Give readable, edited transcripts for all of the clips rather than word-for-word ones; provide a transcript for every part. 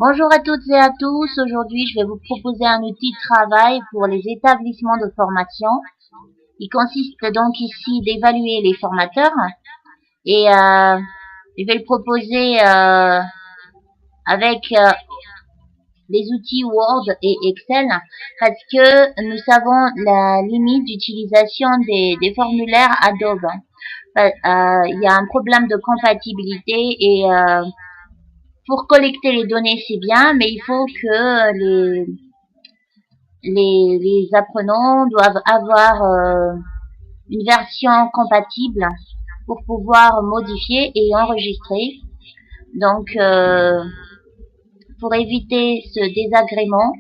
Bonjour à toutes et à tous. Aujourd'hui, je vais vous proposer un outil de travail pour les établissements de formation. Il consiste donc ici d'évaluer les formateurs et je vais le proposer avec les outils Word et Excel parce que nous savons la limite d'utilisation des formulaires Adobe. Il y a un problème de compatibilité et pour collecter les données, c'est bien, mais il faut que les apprenants doivent avoir une version compatible pour pouvoir modifier et enregistrer. Donc, pour éviter ce désagrément,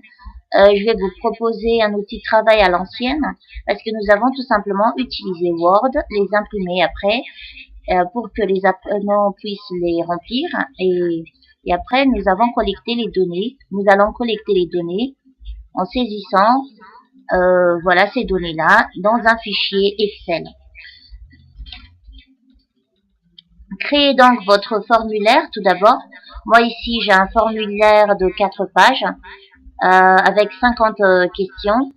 je vais vous proposer un outil de travail à l'ancienne parce que nous avons tout simplement utilisé Word, les imprimer après pour que les apprenants puissent les remplir et après nous avons collecté les données. Nous allons collecter les données en saisissant voilà ces données-là dans un fichier Excel. Créez donc votre formulaire tout d'abord. Moi ici j'ai un formulaire de 4 pages avec 50 questions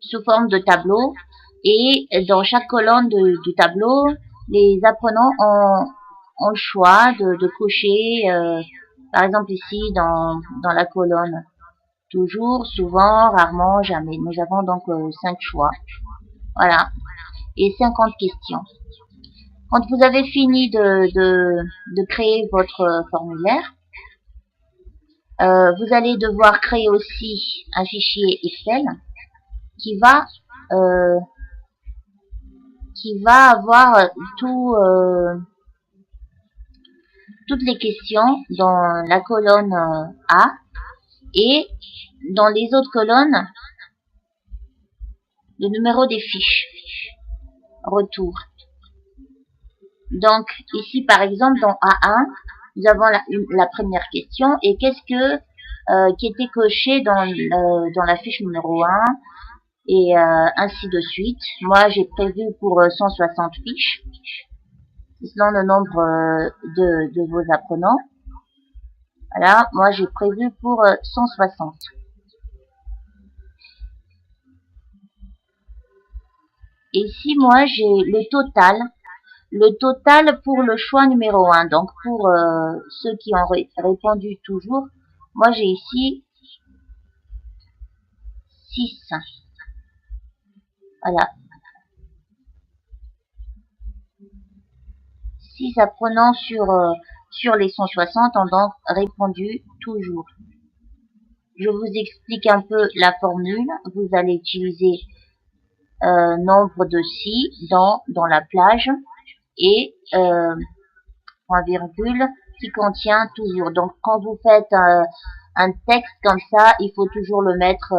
sous forme de tableau et dans chaque colonne du tableau, les apprenants ont le choix de cocher, par exemple ici dans la colonne toujours, souvent, rarement, jamais. Nous avons donc 5 choix. Voilà. Et 50 questions. Quand vous avez fini de créer votre formulaire, vous allez devoir créer aussi un fichier Excel qui va avoir toutes les questions dans la colonne A et dans les autres colonnes le numéro des fiches retour. Donc ici par exemple dans A1 nous avons la première question et qu'est-ce que qui était coché dans la fiche numéro 1 et ainsi de suite. Moi j'ai prévu pour 160 fiches, selon le nombre de vos apprenants. Voilà, moi j'ai prévu pour 160. Et ici moi j'ai le total pour le choix numéro 1. Donc pour ceux qui ont répondu toujours, moi j'ai ici 6. Voilà. 6 apprenants sur les 160 ont donc répondu toujours. Je vous explique un peu la formule. Vous allez utiliser nombre de si dans la plage et point virgule qui contient toujours. Donc quand vous faites un texte comme ça, il faut toujours le mettre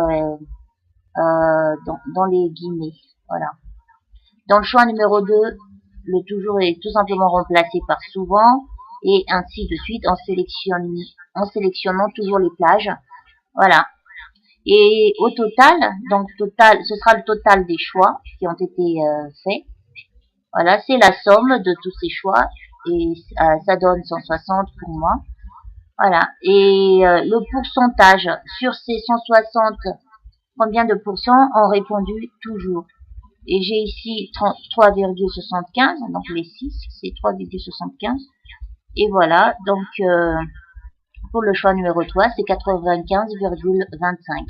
dans les guillemets. Voilà. Dans le choix numéro 2, le toujours est tout simplement remplacé par souvent et ainsi de suite en sélectionnant toujours les plages. Voilà. Et au total, donc total, ce sera le total des choix qui ont été faits. Voilà, c'est la somme de tous ces choix et ça donne 160 pour moi. Voilà. Et le pourcentage sur ces 160, combien de pourcents ont répondu toujours? Et j'ai ici 3,75, donc les 6, c'est 3,75. Et voilà, donc pour le choix numéro 3, c'est 95,25.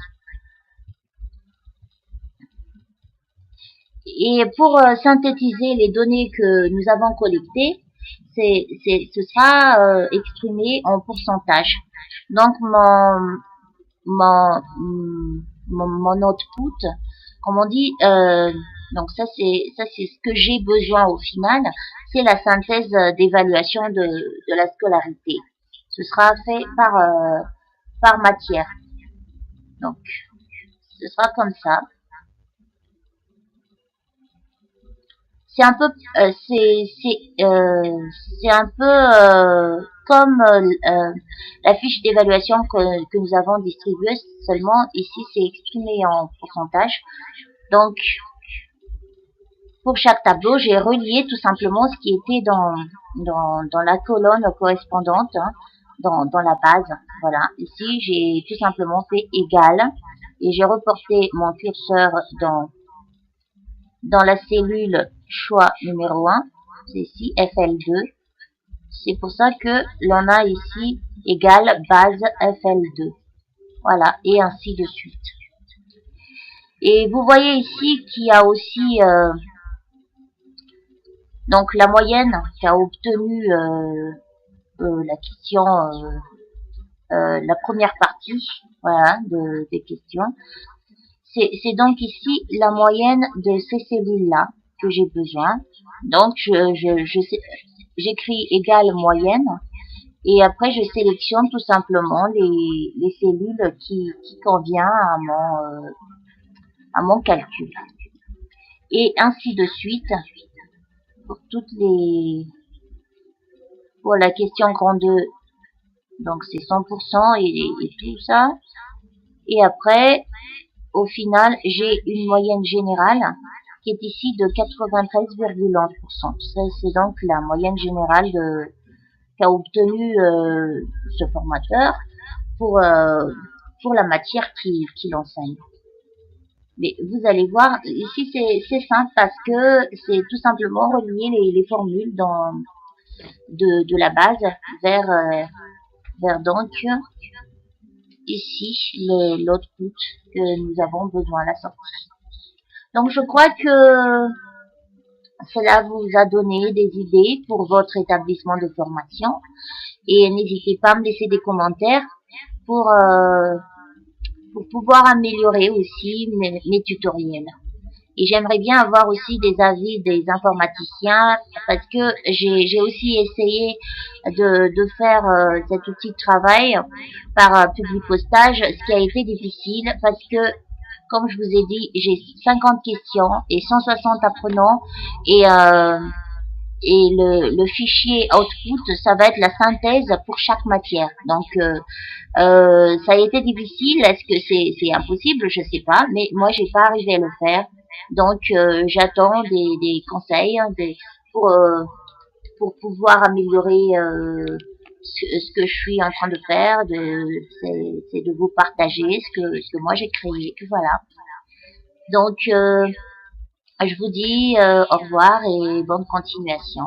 Et pour synthétiser les données que nous avons collectées, ce sera exprimé en pourcentage. Donc mon output, comme on dit, donc ça c'est ce que j'ai besoin au final, c'est la synthèse d'évaluation de la scolarité. Ce sera fait par matière. Donc ce sera comme ça. C'est un peu c'est un peu comme la fiche d'évaluation que nous avons distribuée, seulement ici c'est exprimé en pourcentage. Donc pour chaque tableau, j'ai relié tout simplement ce qui était dans la colonne correspondante. Hein. dans la base. Voilà, ici j'ai tout simplement fait égal et j'ai reporté mon curseur dans la cellule choix numéro 1, c'est ici FL2. C'est pour ça que l'on a ici égal base FL2. Voilà, et ainsi de suite. Et vous voyez ici qu'il y a aussi donc la moyenne qu'a obtenu la question, la première partie, voilà, des questions. C'est donc ici la moyenne de ces cellules-là que j'ai besoin. Donc j'écris égale moyenne et après je sélectionne tout simplement les cellules qui conviennent à mon calcul. Et ainsi de suite pour toutes les... Pour la question grand 2, donc c'est 100% et tout ça. Et après, au final, j'ai une moyenne générale qui est ici de 93,11%. C'est donc la moyenne générale qu'a obtenu ce formateur pour la matière qu'il enseigne. Mais vous allez voir, ici c'est simple parce que c'est tout simplement relier les formules de la base vers donc ici l'output que nous avons besoin à la sortie. Donc je crois que cela vous a donné des idées pour votre établissement de formation et n'hésitez pas à me laisser des commentaires pour pouvoir améliorer aussi mes tutoriels. Et j'aimerais bien avoir aussi des avis des informaticiens parce que j'ai aussi essayé de faire cet outil de travail par Publipostage, ce qui a été difficile parce que, comme je vous ai dit, j'ai 50 questions et 160 apprenants et le fichier output, ça va être la synthèse pour chaque matière. Donc, ça a été difficile. Est-ce que c'est impossible? Je sais pas. Mais moi, j'ai pas arrivé à le faire. Donc, j'attends des conseils pour pouvoir améliorer ce que je suis en train de faire. C'est de vous partager ce que moi j'ai créé. Voilà. Donc, je vous dis au revoir et bonne continuation.